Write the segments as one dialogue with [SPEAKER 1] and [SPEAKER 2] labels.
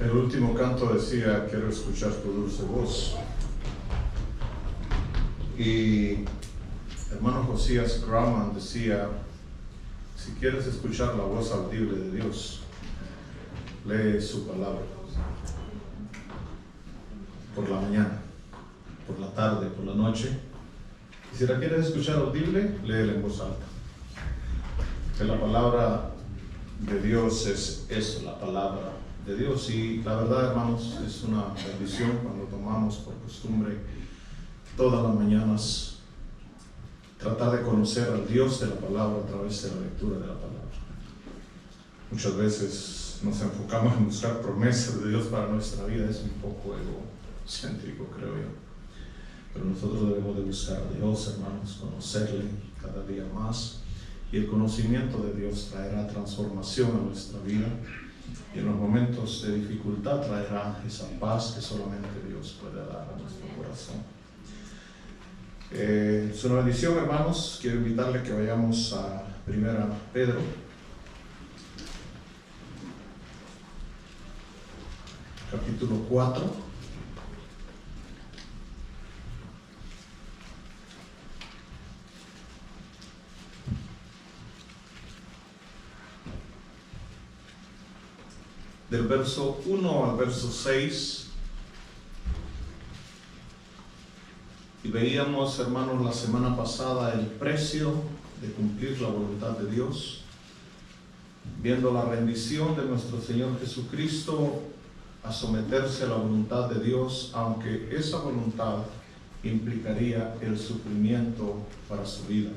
[SPEAKER 1] El último canto decía, quiero escuchar tu dulce voz. Y hermano Josías Grauman decía, si quieres escuchar la voz audible de Dios, lee su palabra. Por la mañana, por la tarde, por la noche. Y si la quieres escuchar audible, léela en voz alta. Que la palabra de Dios es eso, la palabra de Dios. Y la verdad, hermanos, es una bendición cuando tomamos por costumbre todas las mañanas tratar de conocer al Dios de la palabra a través de la lectura de la palabra. Muchas veces nos enfocamos en buscar promesas de Dios para nuestra vida, es un poco egocéntrico, creo yo. Pero nosotros debemos de buscar a Dios, hermanos, conocerle cada día más. Y el conocimiento de Dios traerá transformación a nuestra vida. Y en los momentos de dificultad traerá esa paz que solamente Dios puede dar a nuestro corazón. Es una bendición, hermanos. Quiero invitarle que vayamos a 1 Pedro. Capítulo 4. Del verso 1 al verso 6. Y veíamos, hermanos, la semana pasada el precio de cumplir la voluntad de Dios, viendo la rendición de nuestro Señor Jesucristo a someterse a la voluntad de Dios, aunque esa voluntad implicaría el sufrimiento para su vida.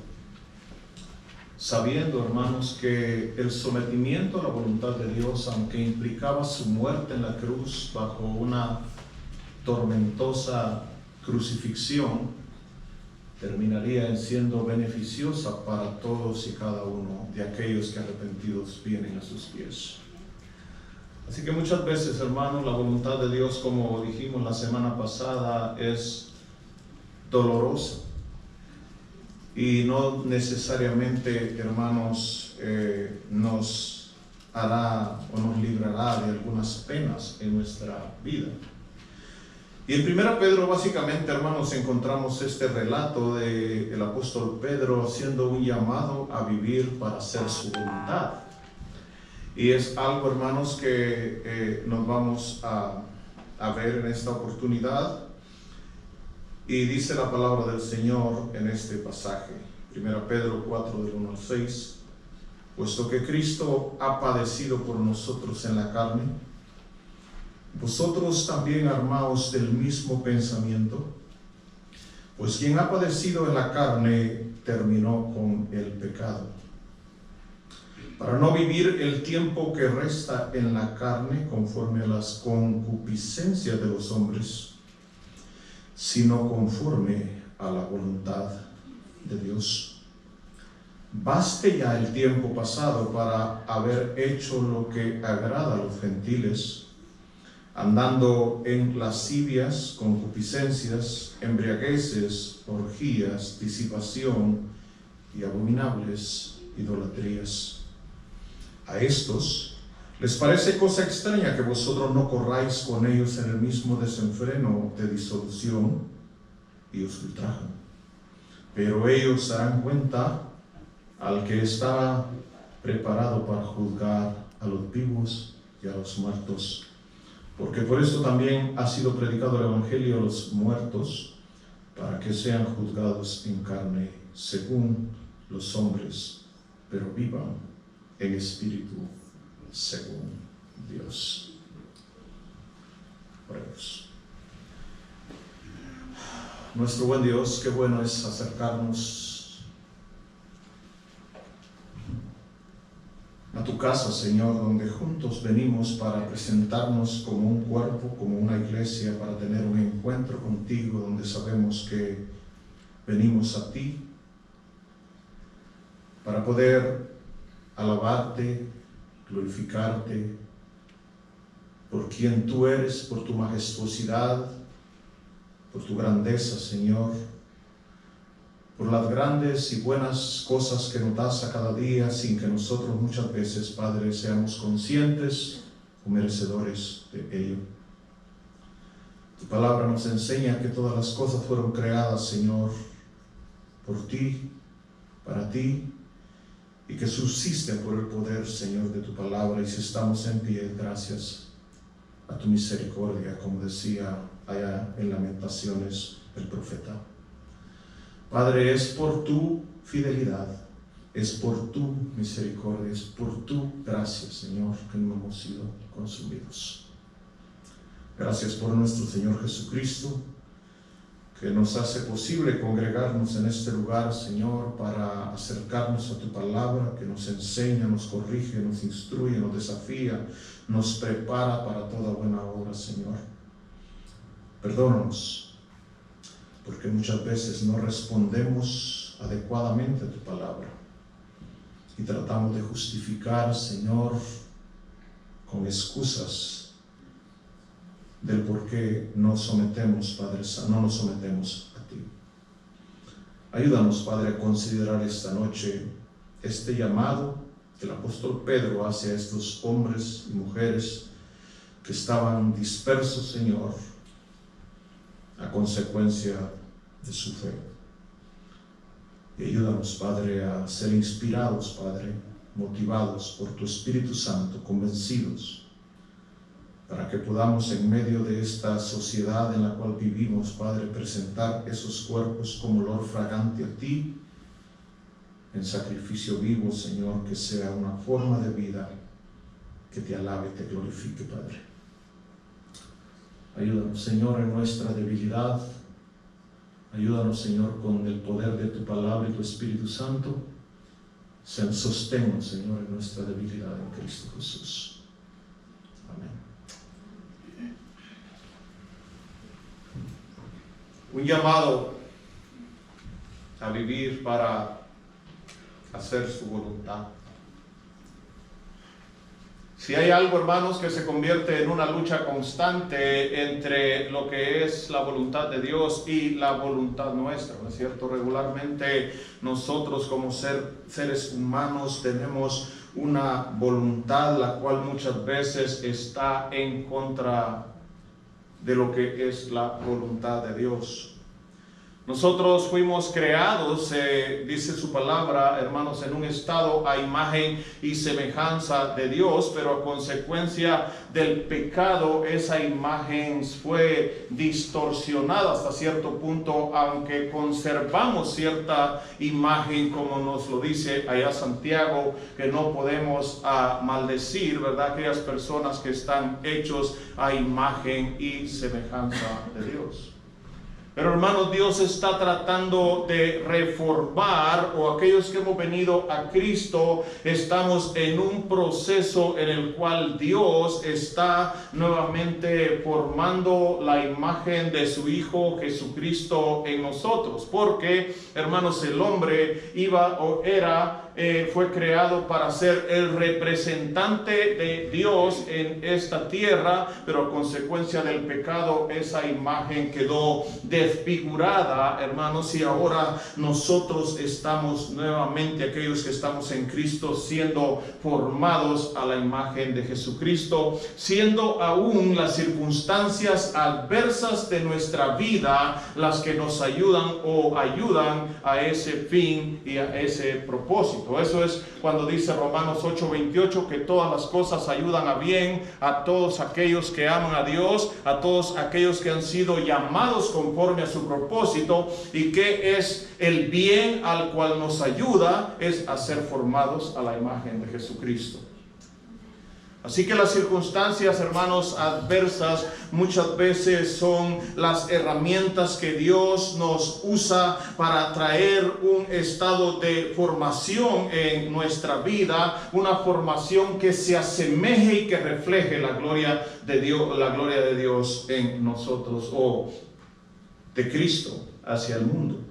[SPEAKER 1] Sabiendo, hermanos, que el sometimiento a la voluntad de Dios, aunque implicaba su muerte en la cruz bajo una tormentosa crucifixión, terminaría en siendo beneficiosa para todos y cada uno de aquellos que arrepentidos vienen a sus pies. Así que muchas veces, hermanos, la voluntad de Dios, como dijimos la semana pasada, es dolorosa. Y no necesariamente, hermanos, nos hará o nos librará de algunas penas en nuestra vida. Y en 1 Pedro, básicamente, hermanos, encontramos este relato del apóstol Pedro haciendo un llamado a vivir para hacer su voluntad. Y es algo, hermanos, que nos vamos a ver en esta oportunidad. Y dice la palabra del Señor en este pasaje, 1 Pedro 4, del 1 al 6, puesto que Cristo ha padecido por nosotros en la carne, vosotros también armaos del mismo pensamiento, pues quien ha padecido en la carne terminó con el pecado, para no vivir el tiempo que resta en la carne conforme a las concupiscencias de los hombres, sino conforme a la voluntad de Dios. Baste ya el tiempo pasado para haber hecho lo que agrada a los gentiles, andando en lascivias, concupiscencias, embriagueces, orgías, disipación y abominables idolatrías. A estos les parece cosa extraña que vosotros no corráis con ellos en el mismo desenfreno de disolución y os ultrajan. Pero ellos darán cuenta al que está preparado para juzgar a los vivos y a los muertos. Porque por eso también ha sido predicado el Evangelio a los muertos, para que sean juzgados en carne según los hombres, pero vivan en espíritu según Dios. Oremos. Nuestro buen Dios, qué bueno es acercarnos a tu casa, Señor, donde juntos venimos para presentarnos como un cuerpo, como una iglesia, para tener un encuentro contigo, donde sabemos que venimos a ti para poder alabarte, glorificarte por quien tú eres, por tu majestuosidad, por tu grandeza, Señor, por las grandes y buenas cosas que nos das a cada día, sin que nosotros muchas veces, Padre, seamos conscientes o merecedores de ello. Tu palabra nos enseña que todas las cosas fueron creadas, Señor, por ti, para ti, y que subsisten por el poder, Señor, de tu palabra. Y si estamos en pie, gracias a tu misericordia, como decía allá en Lamentaciones el profeta. Padre, es por tu fidelidad, es por tu misericordia, es por tu gracia, Señor, que no hemos sido consumidos. Gracias por nuestro Señor Jesucristo, que nos hace posible congregarnos en este lugar, Señor, para acercarnos a tu palabra, que nos enseña, nos corrige, nos instruye, nos desafía, nos prepara para toda buena obra, Señor. Perdónanos, porque muchas veces no respondemos adecuadamente a tu palabra y tratamos de justificar, Señor, con excusas del por qué no sometemos, Padre, no nos sometemos a ti. Ayúdanos, Padre, a considerar esta noche este llamado que el apóstol Pedro hace a estos hombres y mujeres que estaban dispersos, Señor, a consecuencia de su fe. Y ayúdanos, Padre, a ser inspirados, Padre, motivados por tu Espíritu Santo, convencidos, para que podamos en medio de esta sociedad en la cual vivimos, Padre, presentar esos cuerpos como olor fragante a ti, en sacrificio vivo, Señor, que sea una forma de vida que te alabe y te glorifique, Padre. Ayúdanos, Señor, en nuestra debilidad. Ayúdanos, Señor, con el poder de tu palabra y tu Espíritu Santo. Sosténnos, Señor, en nuestra debilidad en Cristo Jesús. Amén. Un llamado a vivir para hacer su voluntad. Si hay algo, hermanos, que se convierte en una lucha constante entre lo que es la voluntad de Dios y la voluntad nuestra, ¿no es cierto? Regularmente nosotros como seres humanos tenemos una voluntad la cual muchas veces está en contra de lo que es la voluntad de Dios. Nosotros fuimos creados, dice su palabra, hermanos, en un estado a imagen y semejanza de Dios, pero a consecuencia del pecado esa imagen fue distorsionada hasta cierto punto, aunque conservamos cierta imagen, como nos lo dice allá Santiago, que no podemos maldecir, ¿verdad? Aquellas personas que están hechos a imagen y semejanza de Dios. Pero hermanos, Dios está tratando de reformar, o aquellos que hemos venido a Cristo, estamos en un proceso en el cual Dios está nuevamente formando la imagen de su Hijo Jesucristo en nosotros. Porque, hermanos, el hombre fue creado para ser el representante de Dios en esta tierra, pero a consecuencia del pecado esa imagen quedó desfigurada, hermanos, y ahora nosotros estamos nuevamente, aquellos que estamos en Cristo, siendo formados a la imagen de Jesucristo, siendo aún las circunstancias adversas de nuestra vida las que nos ayudan a ese fin y a ese propósito. Eso es cuando dice Romanos 8:28 que todas las cosas ayudan a bien a todos aquellos que aman a Dios, a todos aquellos que han sido llamados conforme a su propósito. Y que es el bien al cual nos ayuda es a ser formados a la imagen de Jesucristo. Así que las circunstancias, hermanos, adversas muchas veces son las herramientas que Dios nos usa para traer un estado de formación en nuestra vida, una formación que se asemeje y que refleje la gloria de Dios en nosotros, o de Cristo hacia el mundo.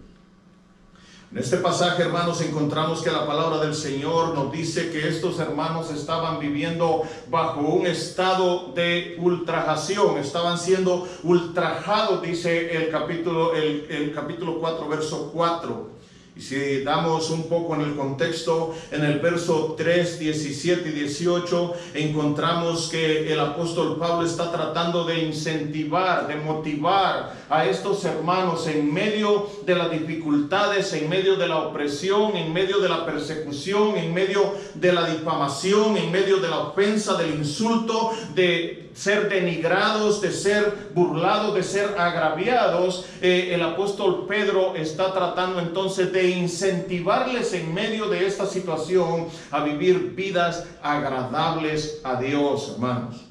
[SPEAKER 1] En este pasaje, hermanos, encontramos que la palabra del Señor nos dice que estos hermanos estaban viviendo bajo un estado de ultrajación, estaban siendo ultrajados, dice el capítulo 4, verso 4. Y si damos un poco en el contexto, en el verso 3, 17 y 18, encontramos que el apóstol Pablo está tratando de incentivar, de motivar a estos hermanos en medio de las dificultades, en medio de la opresión, en medio de la persecución, en medio de la difamación, en medio de la ofensa, del insulto, de ser denigrados, de ser burlados, de ser agraviados. El apóstol Pedro está tratando entonces de incentivarles en medio de esta situación a vivir vidas agradables a Dios, hermanos.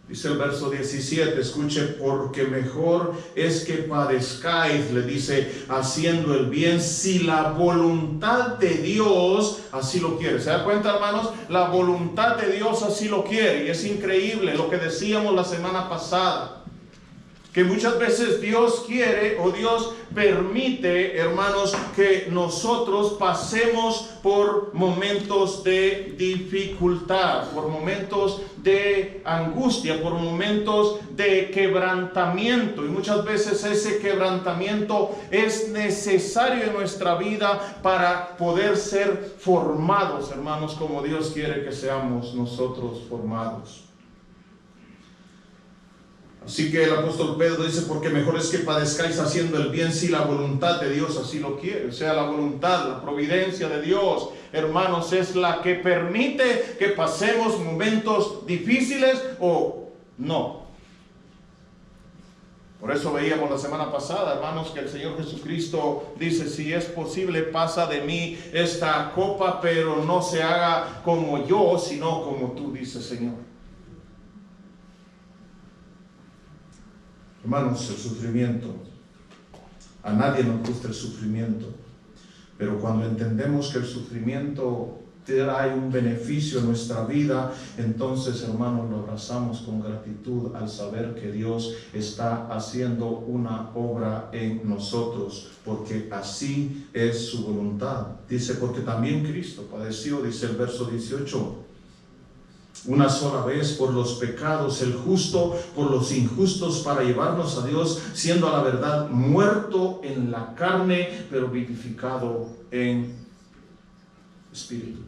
[SPEAKER 1] Dice el verso 17, escuche, porque mejor es que padezcáis, le dice, haciendo el bien, si la voluntad de Dios así lo quiere. ¿Se da cuenta, hermanos? La voluntad de Dios así lo quiere. Y es increíble lo que decíamos la semana pasada, que muchas veces Dios quiere o Dios permite, hermanos, que nosotros pasemos por momentos de dificultad, por momentos de angustia, por momentos de quebrantamiento. Y muchas veces ese quebrantamiento es necesario en nuestra vida para poder ser formados, hermanos, como Dios quiere que seamos nosotros formados. Así que el apóstol Pedro dice, porque mejor es que padezcáis haciendo el bien si la voluntad de Dios así lo quiere. O sea, la voluntad, la providencia de Dios, hermanos, es la que permite que pasemos momentos difíciles o no. Por eso veíamos la semana pasada, hermanos, que el Señor Jesucristo dice, si es posible, pasa de mí esta copa, pero no se haga como yo, sino como tú, dice Señor. Hermanos, el sufrimiento, a nadie nos gusta el sufrimiento, pero cuando entendemos que el sufrimiento trae un beneficio en nuestra vida, entonces, hermanos, lo abrazamos con gratitud al saber que Dios está haciendo una obra en nosotros, porque así es su voluntad. Dice, porque también Cristo padeció, dice el verso 18, una sola vez por los pecados, el justo por los injustos, para llevarnos a Dios, siendo a la verdad muerto en la carne, pero vivificado en espíritu.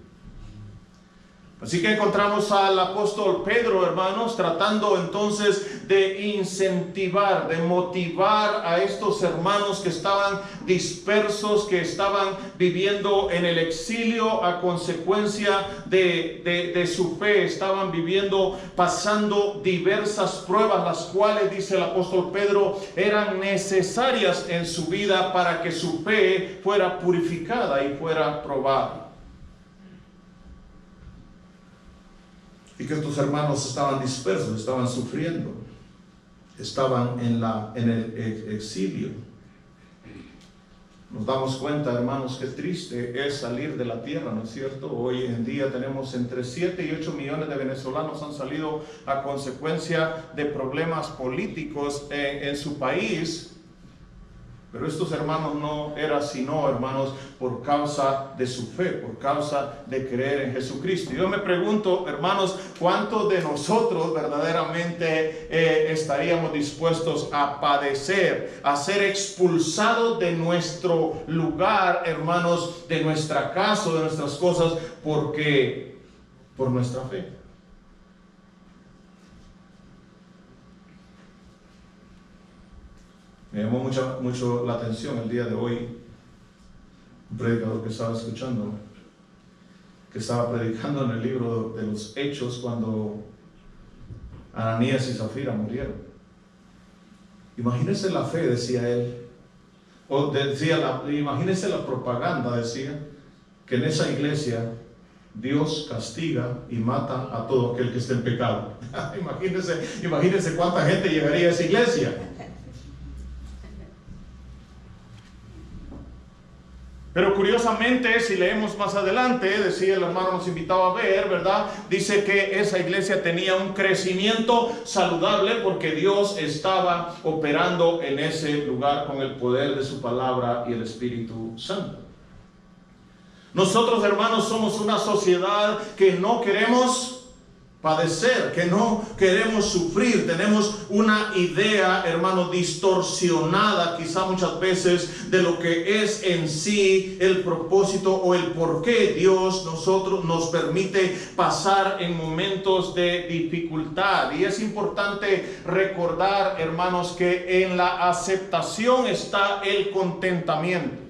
[SPEAKER 1] Así que encontramos al apóstol Pedro, hermanos, tratando entonces de incentivar, de motivar a estos hermanos que estaban dispersos, que estaban viviendo en el exilio a consecuencia de su fe. Estaban viviendo, pasando diversas pruebas, las cuales, dice el apóstol Pedro, eran necesarias en su vida para que su fe fuera purificada y fuera probada. Y que estos hermanos estaban dispersos, estaban sufriendo, estaban en el exilio. Nos damos cuenta, hermanos, qué triste es salir de la tierra, ¿no es cierto? Hoy en día tenemos entre 7 y 8 millones de venezolanos han salido a consecuencia de problemas políticos en su país. Pero estos hermanos no era sino, hermanos, por causa de su fe, por causa de creer en Jesucristo. Y yo me pregunto, hermanos, ¿cuántos de nosotros verdaderamente estaríamos dispuestos a padecer, a ser expulsados de nuestro lugar, hermanos, de nuestra casa, de nuestras cosas, porque por nuestra fe? Me llamó mucho la atención el día de hoy un predicador que estaba escuchando, que estaba predicando en el libro de los Hechos cuando Ananías y Zafira murieron. Imagínense la fe, decía él, o decía, imagínense la propaganda, decía, que en esa iglesia Dios castiga y mata a todo aquel que esté en pecado. Imagínense cuánta gente llegaría a esa iglesia. Pero curiosamente, si leemos más adelante, decía el hermano, nos invitaba a ver, ¿verdad? Dice que esa iglesia tenía un crecimiento saludable porque Dios estaba operando en ese lugar con el poder de su palabra y el Espíritu Santo. Nosotros, hermanos, somos una sociedad que no queremos padecer, que no queremos sufrir. Tenemos una idea, hermano, distorsionada quizá muchas veces de lo que es en sí el propósito o el por qué Dios nos permite pasar en momentos de dificultad. Y es importante recordar, hermanos, que en la aceptación está el contentamiento.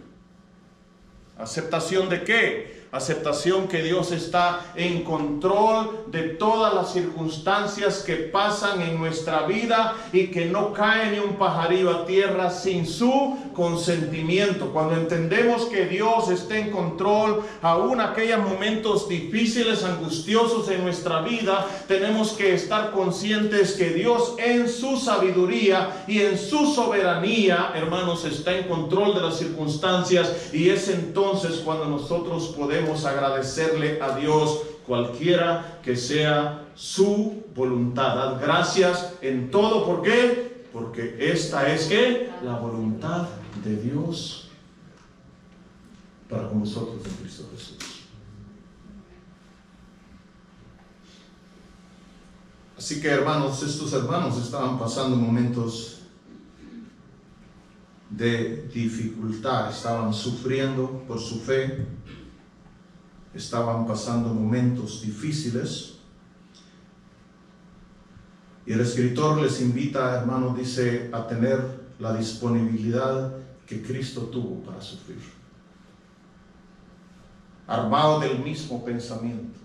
[SPEAKER 1] ¿Aceptación de qué? Aceptación que Dios está en control de todas las circunstancias que pasan en nuestra vida y que no cae ni un pajarillo a tierra sin su consentimiento. Cuando entendemos que Dios está en control, aún aquellos momentos difíciles, angustiosos en nuestra vida, tenemos que estar conscientes que Dios en su sabiduría y en su soberanía, hermanos, está en control de las circunstancias, y es entonces cuando nosotros podemos agradecerle a Dios cualquiera que sea su voluntad. Dad gracias en todo. ¿Por qué? Porque esta es que la voluntad de Dios para con nosotros en Cristo Jesús. Así que, hermanos, estos hermanos estaban pasando momentos de dificultad, estaban sufriendo por su fe, estaban pasando momentos difíciles, y el escritor les invita, hermano, dice, a tener la disponibilidad que Cristo tuvo para sufrir, armado del mismo pensamiento.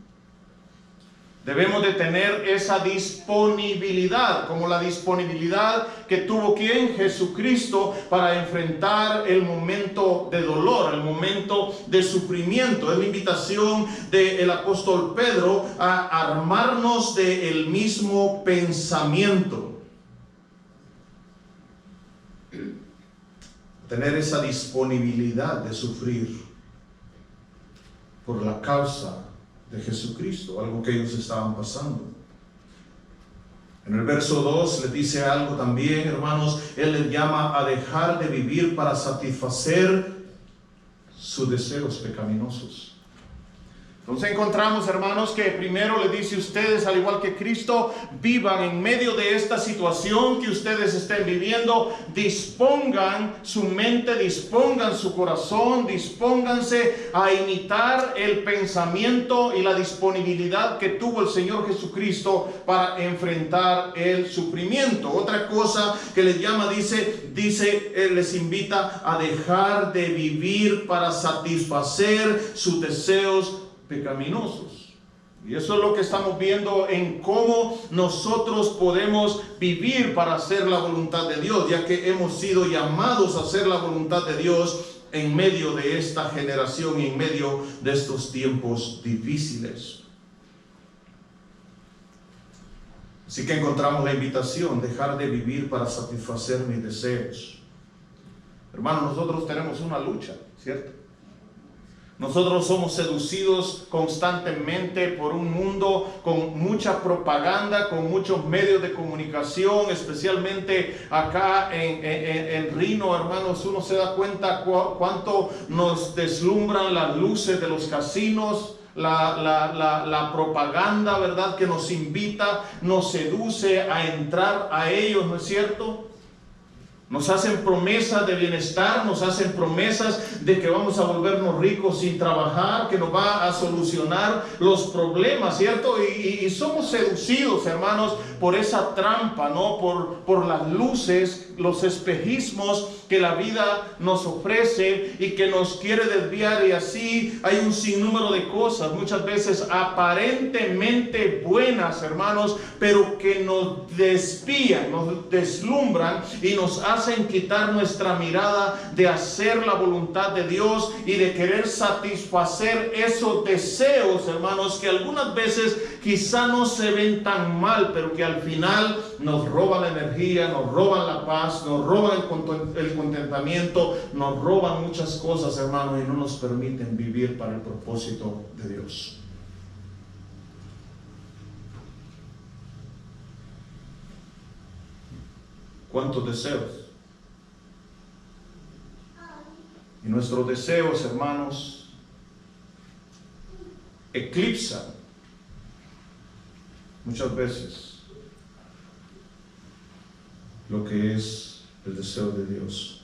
[SPEAKER 1] Debemos de tener esa disponibilidad, como la disponibilidad que tuvo ¿quién? Jesucristo, para enfrentar el momento de dolor, el momento de sufrimiento. Es la invitación del apóstol Pedro a armarnos del mismo pensamiento. Tener esa disponibilidad de sufrir por la causa de Jesucristo, algo que ellos estaban pasando. En el verso 2 les dice algo también, hermanos. Él les llama a dejar de vivir para satisfacer sus deseos pecaminosos. Entonces encontramos, hermanos, que primero les dice: ustedes, al igual que Cristo, vivan en medio de esta situación que ustedes estén viviendo. Dispongan su mente, dispongan su corazón, dispónganse a imitar el pensamiento y la disponibilidad que tuvo el Señor Jesucristo para enfrentar el sufrimiento. Otra cosa que les llama, les invita a dejar de vivir para satisfacer sus deseos pecaminosos. Y eso es lo que estamos viendo en cómo nosotros podemos vivir para hacer la voluntad de Dios, ya que hemos sido llamados a hacer la voluntad de Dios en medio de esta generación y en medio de estos tiempos difíciles. Así que encontramos la invitación: dejar de vivir para satisfacer mis deseos. Hermanos, nosotros tenemos una lucha, ¿cierto? Nosotros somos seducidos constantemente por un mundo con mucha propaganda, con muchos medios de comunicación, especialmente acá en Rino, hermanos. Uno se da cuenta cuánto nos deslumbran las luces de los casinos, la propaganda, ¿verdad?, que nos invita, nos seduce a entrar a ellos, ¿no es cierto? Nos hacen promesas de bienestar, nos hacen promesas de que vamos a volvernos ricos sin trabajar, que nos va a solucionar los problemas, ¿cierto? Y somos seducidos, hermanos, por esa trampa, ¿no? Por las luces, los espejismos que la vida nos ofrece y que nos quiere desviar. Y así hay un sinnúmero de cosas, muchas veces aparentemente buenas, hermanos, pero que nos desvían, nos deslumbran y nos hacen quitar nuestra mirada de hacer la voluntad de Dios y de querer satisfacer esos deseos, hermanos, que algunas veces quizá no se ven tan mal, pero que al final nos roban la energía, nos roban la paz, nos roban el contentamiento, nos roban muchas cosas, hermanos, y no nos permiten vivir para el propósito de Dios. ¿Cuántos deseos? Y nuestros deseos, hermanos, eclipsan muchas veces lo que es el deseo de Dios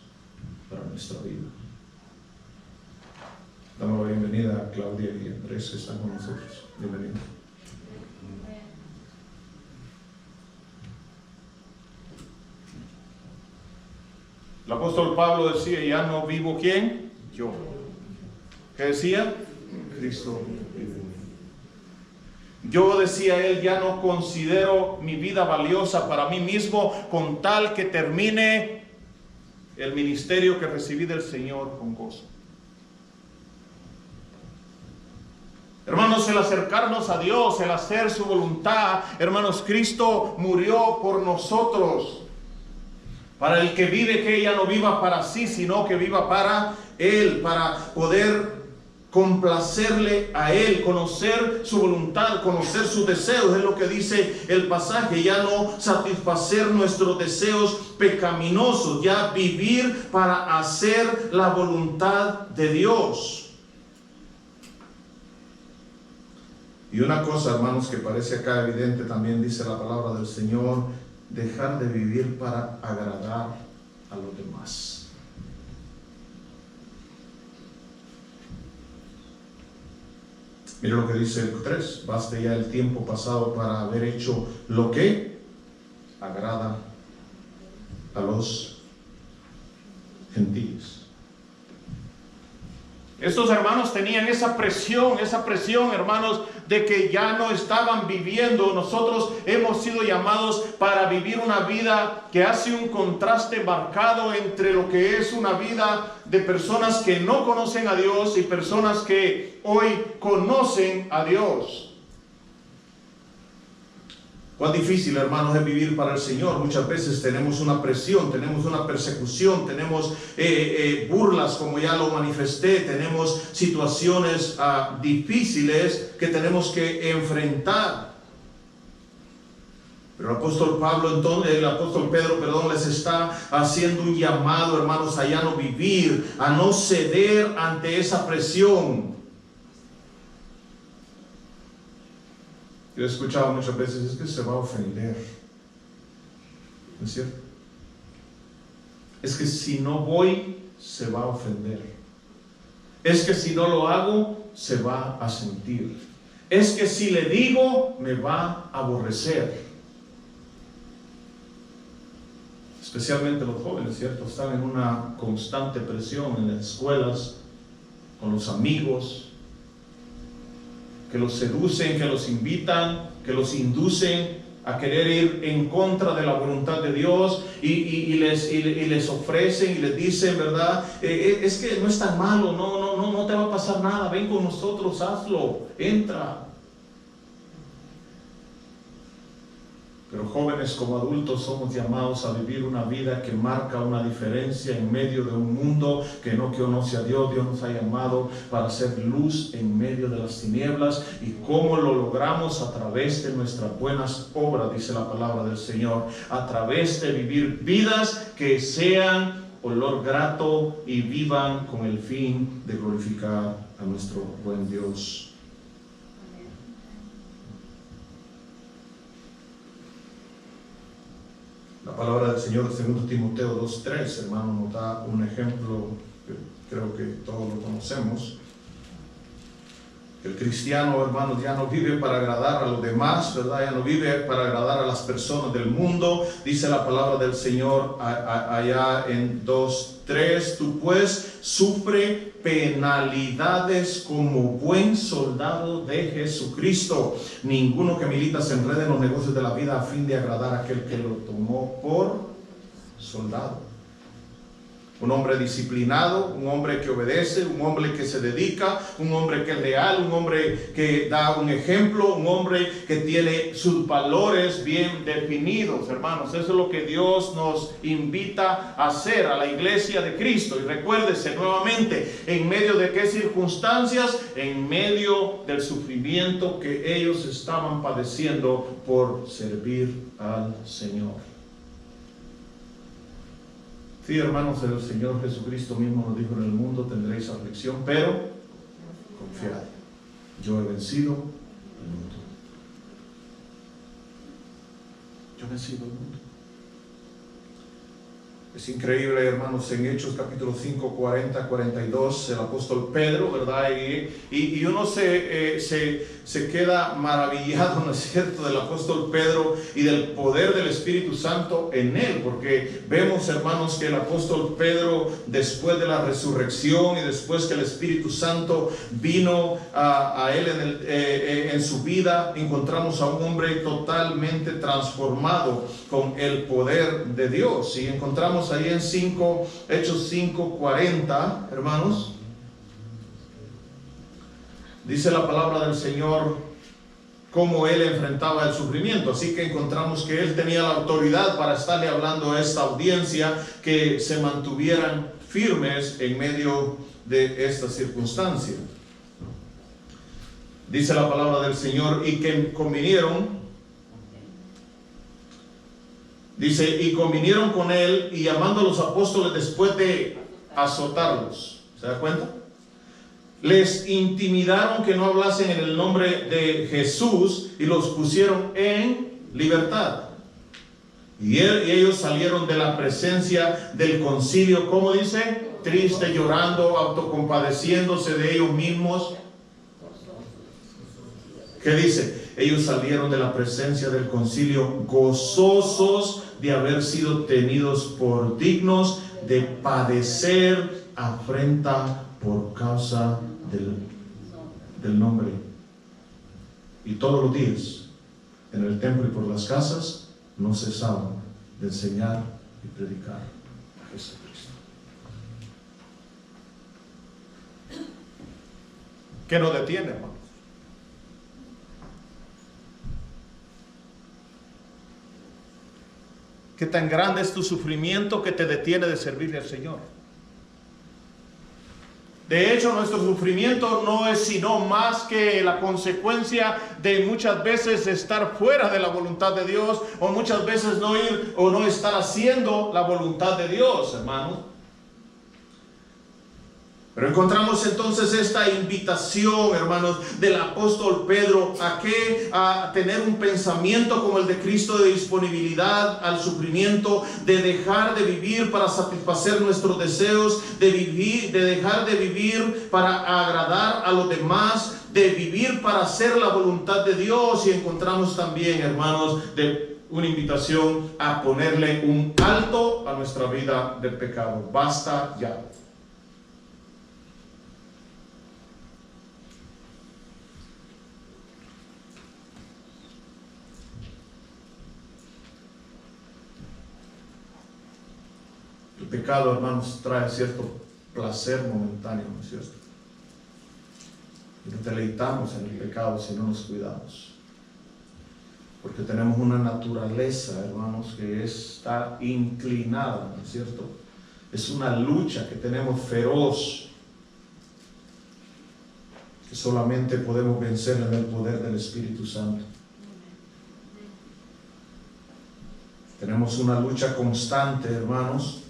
[SPEAKER 1] para nuestra vida. Damos la bienvenida a Claudia y Andrés que están con nosotros. Bienvenidos. El apóstol Pablo decía, ya no vivo ¿quién? Yo. ¿Qué decía? Cristo vive en mí. Yo, decía él, ya no considero mi vida valiosa para mí mismo con tal que termine el ministerio que recibí del Señor con gozo. Hermanos, el acercarnos a Dios, el hacer su voluntad, hermanos, Cristo murió por nosotros. Para el que vive, que ella no viva para sí, sino que viva para Él, para poder complacerle a Él, conocer su voluntad, conocer sus deseos. Es lo que dice el pasaje, ya no satisfacer nuestros deseos pecaminosos, ya vivir para hacer la voluntad de Dios. Y una cosa, hermanos, que parece acá evidente, también dice la palabra del Señor: dejar de vivir para agradar a los demás. Mire lo que dice el 3: baste ya el tiempo pasado para haber hecho lo que agrada a los gentiles. Estos hermanos tenían esa presión, hermanos, de que ya no estaban viviendo. Nosotros hemos sido llamados para vivir una vida que hace un contraste marcado entre lo que es una vida de personas que no conocen a Dios y personas que hoy conocen a Dios. Cuán difícil, hermanos, es vivir para el Señor. Muchas veces tenemos una presión, tenemos una persecución, tenemos burlas, como ya lo manifesté, tenemos situaciones difíciles que tenemos que enfrentar. Pero el apóstol Pedro, les está haciendo un llamado, hermanos, a ya no vivir, a no ceder ante esa presión. Yo he escuchado muchas veces, es que se va a ofender. ¿No es cierto? Es que si no voy, se va a ofender. Es que si no lo hago, se va a sentir. Es que si le digo, me va a aborrecer. Especialmente los jóvenes, ¿cierto? Están en una constante presión en las escuelas, con los amigos, que los seducen, que los invitan, que los inducen a querer ir en contra de la voluntad de Dios y les ofrecen y les dicen, ¿verdad? Es que no es tan malo, no te va a pasar nada, ven con nosotros, hazlo, entra. Pero jóvenes como adultos somos llamados a vivir una vida que marca una diferencia en medio de un mundo que no conoce a Dios. Dios nos ha llamado para hacer luz en medio de las tinieblas. ¿Y cómo lo logramos? A través de nuestras buenas obras, dice la palabra del Señor. A través de vivir vidas que sean olor grato y vivan con el fin de glorificar a nuestro buen Dios. La palabra del Señor de 2 Timoteo 2:3, hermano, nos da un ejemplo que creo que todos lo conocemos. El cristiano, hermanos, ya no vive para agradar a los demás, ¿verdad? Ya no vive para agradar a las personas del mundo. Dice la palabra del Señor allá en 2:3: tú pues sufre penalidades como buen soldado de Jesucristo. Ninguno que milita se enrede en los negocios de la vida a fin de agradar a aquel que lo tomó por soldado. Un hombre disciplinado, un hombre que obedece, un hombre que se dedica, un hombre que es leal, un hombre que da un ejemplo, un hombre que tiene sus valores bien definidos, hermanos. Eso es lo que Dios nos invita a hacer a la iglesia de Cristo. Y recuérdese nuevamente, ¿en medio de qué circunstancias? En medio del sufrimiento que ellos estaban padeciendo por servir al Señor. Sí, hermanos, el Señor Jesucristo mismo nos dijo: en el mundo tendréis aflicción, pero confiad, yo he vencido el mundo. porque ha vencido el mundo. Es increíble, hermanos, en Hechos capítulo 5, 40, 42, el apóstol Pedro, ¿verdad? Y uno se queda maravillado, ¿no es cierto?, del apóstol Pedro y del poder del Espíritu Santo en él, porque vemos, hermanos, que el apóstol Pedro, después de la resurrección y después que el Espíritu Santo vino a él en su vida, encontramos a un hombre totalmente transformado con el poder de Dios. Y encontramos ahí en Hechos 5, 40, hermanos, dice la palabra del Señor cómo él enfrentaba el sufrimiento. Así que encontramos que él tenía la autoridad para estarle hablando a esta audiencia, que se mantuvieran firmes en medio de esta circunstancia. Dice la palabra del Señor, y que convinieron. Dice, y convinieron con él, y llamando a los apóstoles después de azotarlos. ¿Se da cuenta? Les intimidaron que no hablasen en el nombre de Jesús y los pusieron en libertad. Y ellos salieron de la presencia del concilio, ¿cómo dice? Triste, llorando, autocompadeciéndose de ellos mismos. ¿Qué dice? Ellos salieron de la presencia del concilio gozosos de haber sido tenidos por dignos de padecer afrenta por causa del nombre. Y todos los días en el templo y por las casas no cesaban de enseñar y predicar a Jesucristo. ¿Qué nos detiene, hermano? ¿Qué tan grande es tu sufrimiento que te detiene de servirle al Señor? De hecho, nuestro sufrimiento no es sino más que la consecuencia de muchas veces estar fuera de la voluntad de Dios, o muchas veces no ir o no estar haciendo la voluntad de Dios, hermano. Pero encontramos entonces esta invitación, hermanos, del apóstol Pedro a tener un pensamiento como el de Cristo, de disponibilidad al sufrimiento, de dejar de vivir para satisfacer nuestros deseos, de dejar de vivir para agradar a los demás, de vivir para hacer la voluntad de Dios. Y encontramos también, hermanos, una invitación a ponerle un alto a nuestra vida del pecado. Basta ya. El pecado, hermanos, trae cierto placer momentáneo, ¿no es cierto? Y nos deleitamos en el pecado si no nos cuidamos. Porque tenemos una naturaleza, hermanos, que está inclinada, ¿no es cierto? Es una lucha que tenemos feroz, que solamente podemos vencer en el poder del Espíritu Santo. Tenemos una lucha constante, hermanos.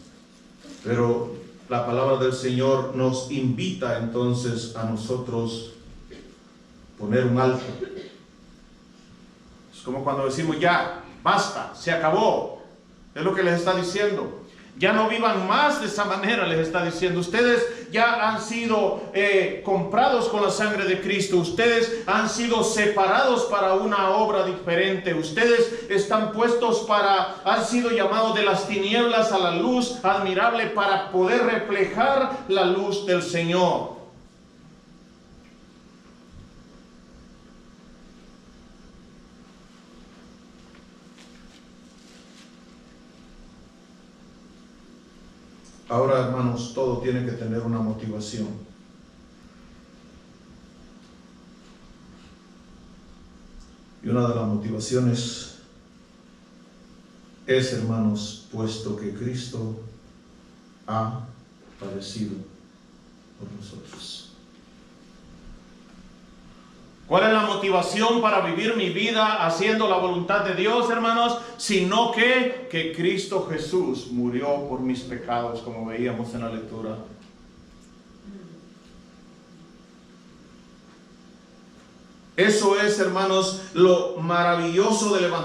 [SPEAKER 1] Pero la palabra del Señor nos invita entonces a nosotros poner un alto. Es como cuando decimos ya, basta, se acabó. Es lo que les está diciendo. Ya no vivan más de esa manera, les está diciendo. Ustedes ya han sido comprados con la sangre de Cristo. Ustedes han sido separados para una obra diferente. Ustedes están puestos han sido llamados de las tinieblas a la luz admirable para poder reflejar la luz del Señor. Ahora, hermanos, todo tiene que tener una motivación. Y una de las motivaciones es, hermanos, puesto que Cristo ha padecido por nosotros. ¿Cuál es la motivación para vivir mi vida haciendo la voluntad de Dios, hermanos? Sino que Cristo Jesús murió por mis pecados, como veíamos en la lectura. Eso es, hermanos, lo maravilloso de levantar